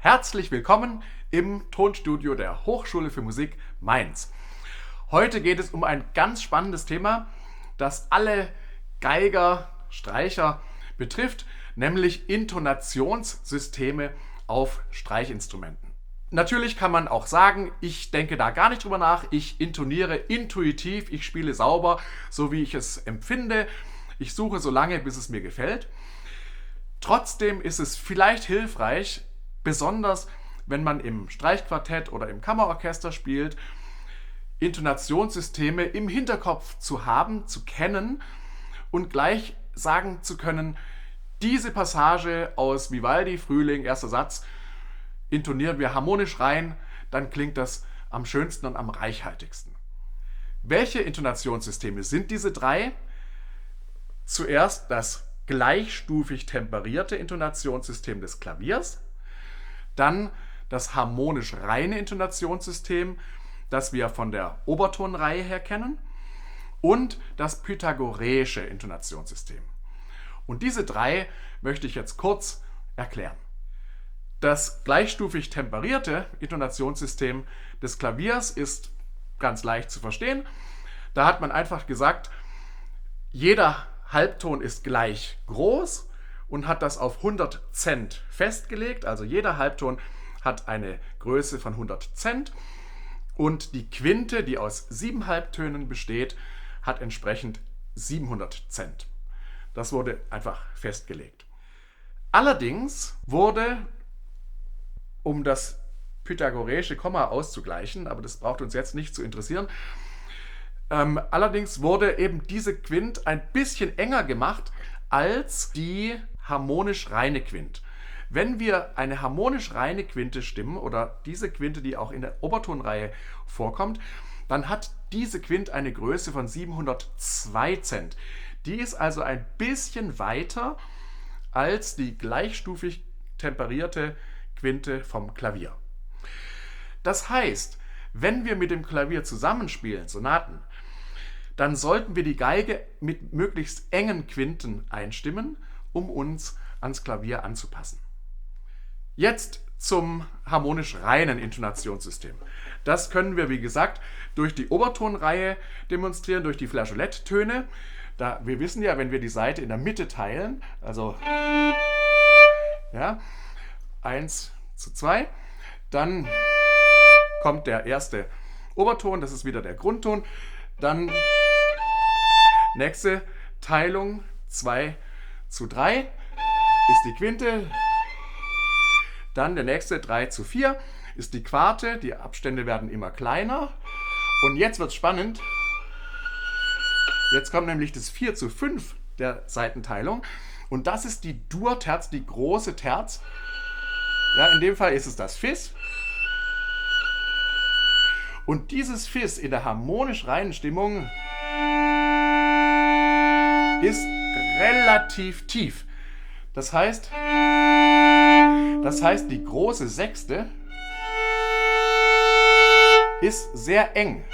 Herzlich willkommen im Tonstudio der Hochschule für Musik Mainz. Heute geht es um ein ganz spannendes Thema, das alle Geiger, Streicher betrifft, nämlich Intonationssysteme auf Streichinstrumenten. Natürlich kann man auch sagen, ich denke da gar nicht drüber nach, ich intoniere intuitiv, ich spiele sauber, so wie ich es empfinde. Ich suche so lange, bis es mir gefällt. Trotzdem ist es vielleicht hilfreich, besonders wenn man im Streichquartett oder im Kammerorchester spielt, Intonationssysteme im Hinterkopf zu haben, zu kennen und gleich sagen zu können, diese Passage aus Vivaldi, Frühling, erster Satz, intonieren wir harmonisch rein, dann klingt das am schönsten und am reichhaltigsten. Welche Intonationssysteme sind diese drei? Zuerst das gleichstufig temperierte Intonationssystem des Klaviers, dann das harmonisch reine Intonationssystem, das wir von der Obertonreihe her kennen, und das pythagoreische Intonationssystem. Und diese drei möchte ich jetzt kurz erklären. Das gleichstufig temperierte Intonationssystem des Klaviers ist ganz leicht zu verstehen. Da hat man einfach gesagt, jeder Halbton ist gleich groß und hat das auf 100 Cent festgelegt. Also jeder Halbton hat eine Größe von 100 Cent und die Quinte, die aus 7 Halbtönen besteht, hat entsprechend 700 Cent. Das wurde einfach festgelegt. Allerdings wurde, um das pythagoreische Komma auszugleichen, aber das braucht uns jetzt nicht zu interessieren, allerdings wurde eben diese Quint ein bisschen enger gemacht als die harmonisch reine Quint. Wenn wir eine harmonisch reine Quinte stimmen oder diese Quinte, die auch in der Obertonreihe vorkommt, dann hat diese Quint eine Größe von 702 Cent. Die ist also ein bisschen weiter als die gleichstufig temperierte Quinte vom Klavier. Das heißt, wenn wir mit dem Klavier zusammenspielen, Sonaten, dann sollten wir die Geige mit möglichst engen Quinten einstimmen, um uns ans Klavier anzupassen. Jetzt zum harmonisch reinen Intonationssystem. Das können wir, wie gesagt, durch die Obertonreihe demonstrieren, durch die Flageoletttöne. Wir wissen ja, wenn wir die Saite in der Mitte teilen, also 1:2, dann kommt der erste Oberton, das ist wieder der Grundton, dann nächste Teilung 2:3 ist die Quinte, dann der nächste 3:4 ist die Quarte, die Abstände werden immer kleiner und jetzt wird es spannend, jetzt kommt nämlich das 4:5 der Seitenteilung und das ist die Dur-Terz, die große Terz, in dem Fall ist es das Fis. Und dieses Fis in der harmonisch reinen Stimmung ist relativ tief. Das heißt, die große Sechste ist sehr eng,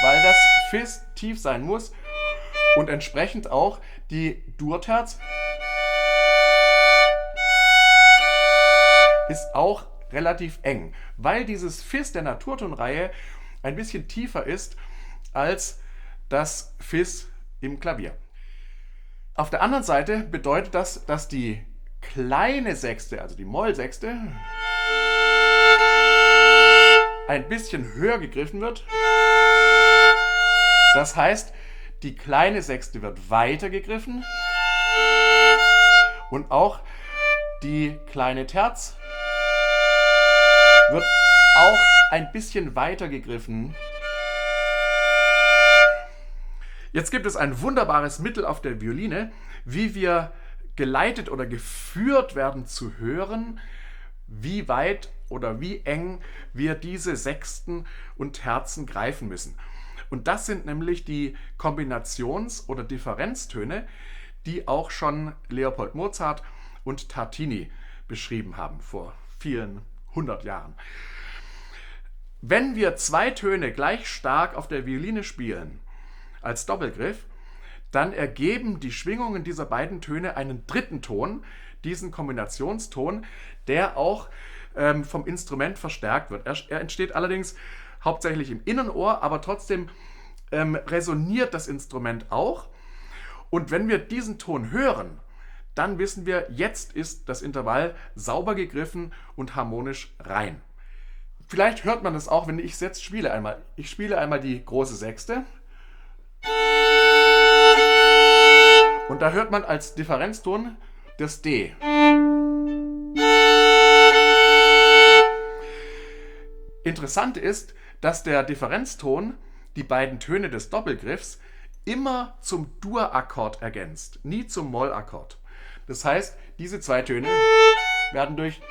weil das Fis tief sein muss und entsprechend auch die Dur-Terz ist auch relativ eng, weil dieses Fis der Naturtonreihe ein bisschen tiefer ist als das Fis im Klavier. Auf der anderen Seite bedeutet das, dass die kleine Sechste, also die Mollsechste, ein bisschen höher gegriffen wird. Das heißt, die kleine Sechste wird weiter gegriffen und auch die kleine Terz wird auch ein bisschen weiter gegriffen. Jetzt gibt es ein wunderbares Mittel auf der Violine, wie wir geleitet oder geführt werden zu hören, wie weit oder wie eng wir diese Sechsten und Terzen greifen müssen. Und das sind nämlich die Kombinations- oder Differenztöne, die auch schon Leopold Mozart und Tartini beschrieben haben vor vielen 100 Jahren. Wenn wir zwei Töne gleich stark auf der Violine spielen, als Doppelgriff, dann ergeben die Schwingungen dieser beiden Töne einen dritten Ton, diesen Kombinationston, der auch vom Instrument verstärkt wird. Er entsteht allerdings hauptsächlich im Innenohr, aber trotzdem resoniert das Instrument auch. Und wenn wir diesen Ton hören, dann wissen wir, jetzt ist das Intervall sauber gegriffen und harmonisch rein. Vielleicht hört man das auch, wenn ich es jetzt spiele einmal. Ich spiele einmal die große Sechste. Und da hört man als Differenzton das D. Interessant ist, dass der Differenzton die beiden Töne des Doppelgriffs immer zum Dur-Akkord ergänzt, nie zum Moll-Akkord. Das heißt, diese zwei Töne werden durch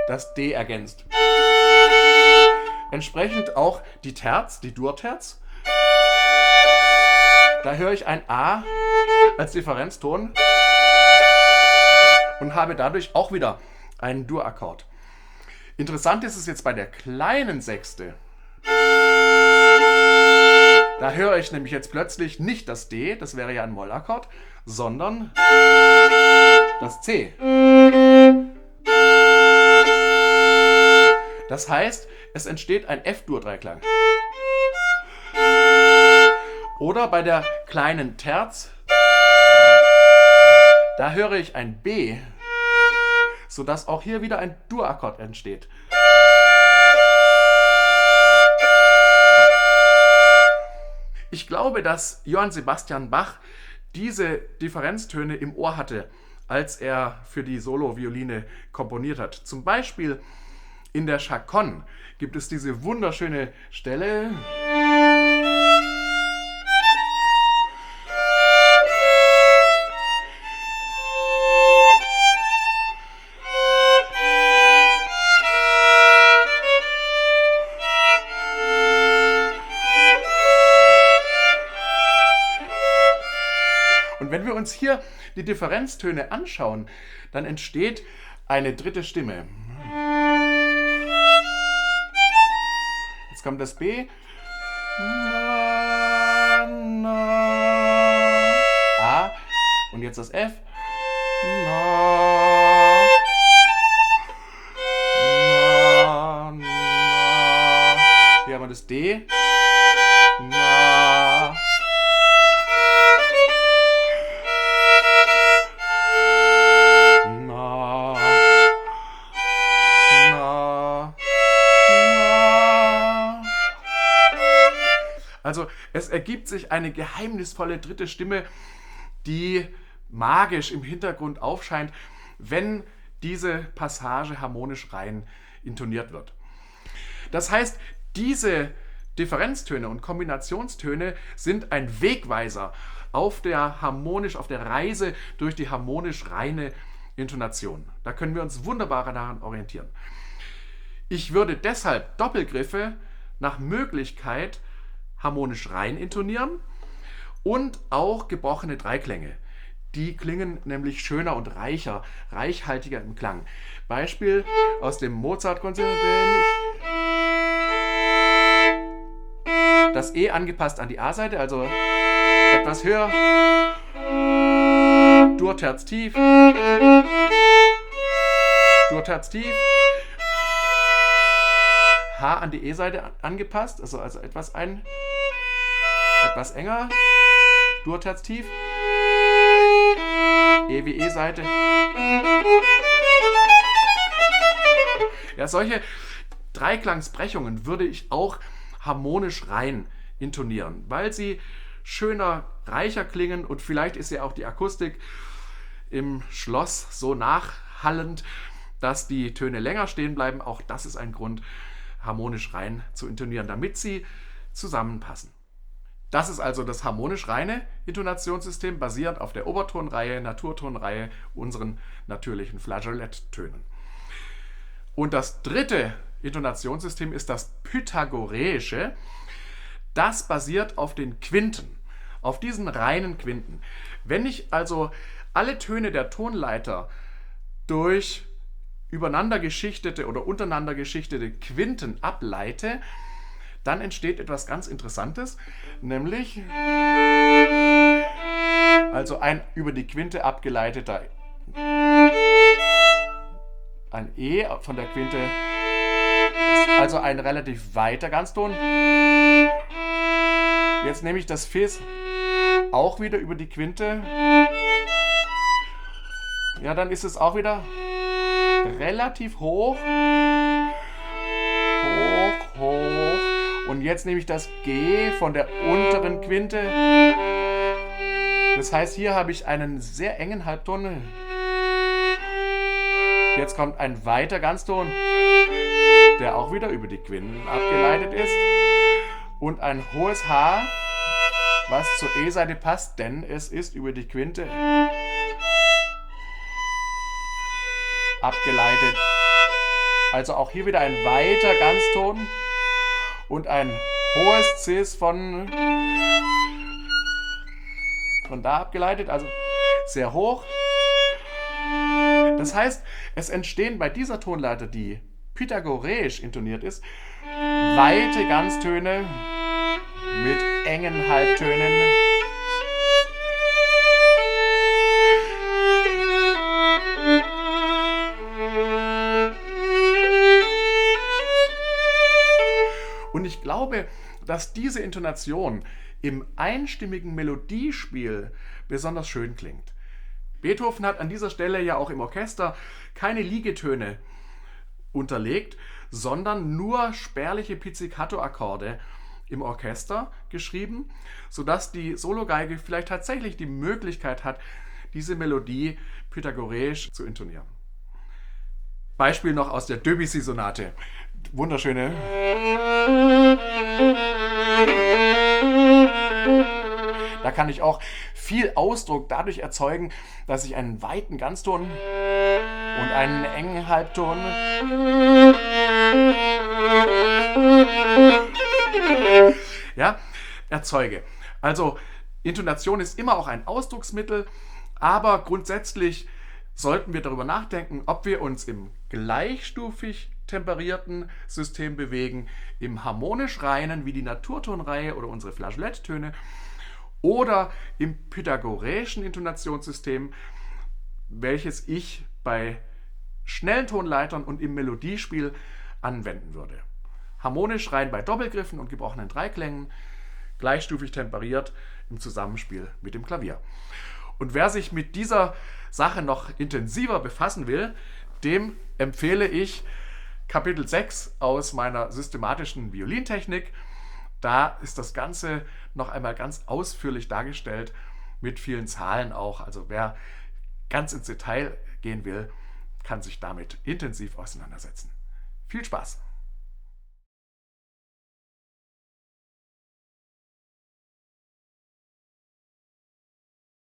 das D ergänzt. Entsprechend auch die Terz, die Dur-Terz. Da höre ich ein A als Differenzton und habe dadurch auch wieder einen Dur-Akkord. Interessant ist es jetzt bei der kleinen Sechste. Da höre ich nämlich jetzt plötzlich nicht das D, das wäre ja ein Mollakkord, sondern das C. Das heißt, es entsteht ein F-Dur-Dreiklang. Oder bei der kleinen Terz, da höre ich ein B, sodass auch hier wieder ein Dur-Akkord entsteht. Ich glaube, dass Johann Sebastian Bach diese Differenztöne im Ohr hatte, als er für die Solo-Violine komponiert hat. Zum Beispiel in der Chaconne gibt es diese wunderschöne Stelle. Und wenn wir uns hier die Differenztöne anschauen, dann entsteht eine dritte Stimme. Jetzt kommt das B. A. Und jetzt das F. Hier haben wir das D. Also es ergibt sich eine geheimnisvolle dritte Stimme, die magisch im Hintergrund aufscheint, wenn diese Passage harmonisch rein intoniert wird. Das heißt, diese Differenztöne und Kombinationstöne sind ein Wegweiser auf der Reise durch die harmonisch reine Intonation. Da können wir uns wunderbar daran orientieren. Ich würde deshalb Doppelgriffe nach Möglichkeit harmonisch rein intonieren und auch gebrochene Dreiklänge. Die klingen nämlich schöner und reicher, reichhaltiger im Klang. Beispiel aus dem Mozart-Konzert, wenn ich das E angepasst an die A-Seite, also etwas höher, Dur-Terz tief, Dur-Terz tief, H an die E-Seite angepasst, also etwas enger, Dur-Terz tief, E wie E-Seite. Ja, solche Dreiklangsbrechungen würde ich auch harmonisch rein intonieren, weil sie schöner, reicher klingen und vielleicht ist ja auch die Akustik im Schloss so nachhallend, dass die Töne länger stehen bleiben. Auch das ist ein Grund, harmonisch rein zu intonieren, damit sie zusammenpassen. Das ist also das harmonisch reine Intonationssystem, basierend auf der Obertonreihe, Naturtonreihe, unseren natürlichen Flageoletttönen. Und das dritte Intonationssystem ist das pythagoreische. Das basiert auf den Quinten, auf diesen reinen Quinten. Wenn ich also alle Töne der Tonleiter durch übereinander geschichtete oder untereinander geschichtete Quinten ableite, dann entsteht etwas ganz Interessantes, nämlich also ein über die Quinte abgeleiteter ein E von der Quinte, also ein relativ weiter Ganzton. Jetzt nehme ich das Fis auch wieder über die Quinte. Ja, dann ist es auch wieder relativ hoch. Hoch, hoch. Und jetzt nehme ich das G von der unteren Quinte. Das heißt, hier habe ich einen sehr engen Halbton. Jetzt kommt ein weiter Ganzton, der auch wieder über die Quinten abgeleitet ist. Und ein hohes H, was zur E-Seite passt, denn es ist über die Quinte abgeleitet. Also auch hier wieder ein weiter Ganzton und ein hohes Cis von da abgeleitet, also sehr hoch. Das heißt, es entstehen bei dieser Tonleiter, die pythagoreisch intoniert ist, weite Ganztöne mit engen Halbtönen. Und ich glaube, dass diese Intonation im einstimmigen Melodiespiel besonders schön klingt. Beethoven hat an dieser Stelle ja auch im Orchester keine Liegetöne unterlegt, sondern nur spärliche Pizzicato-Akkorde im Orchester geschrieben, sodass die Sologeige vielleicht tatsächlich die Möglichkeit hat, diese Melodie pythagoreisch zu intonieren. Beispiel noch aus der Debussy-Sonate. Wunderschöne. Da kann ich auch viel Ausdruck dadurch erzeugen, dass ich einen weiten Ganzton und einen engen Halbton erzeuge. Also Intonation ist immer auch ein Ausdrucksmittel, aber grundsätzlich sollten wir darüber nachdenken, ob wir uns im gleichstufig temperierten System bewegen, im harmonisch reinen wie die Naturtonreihe oder unsere Flageoletttöne oder im pythagoreischen Intonationssystem, welches ich bei schnellen Tonleitern und im Melodiespiel anwenden würde. Harmonisch rein bei Doppelgriffen und gebrochenen Dreiklängen, gleichstufig temperiert im Zusammenspiel mit dem Klavier. Und wer sich mit dieser Sache noch intensiver befassen will, dem empfehle ich Kapitel 6 aus meiner systematischen Violintechnik. Da ist das Ganze noch einmal ganz ausführlich dargestellt, mit vielen Zahlen auch. Also wer ganz ins Detail gehen will, kann sich damit intensiv auseinandersetzen. Viel Spaß!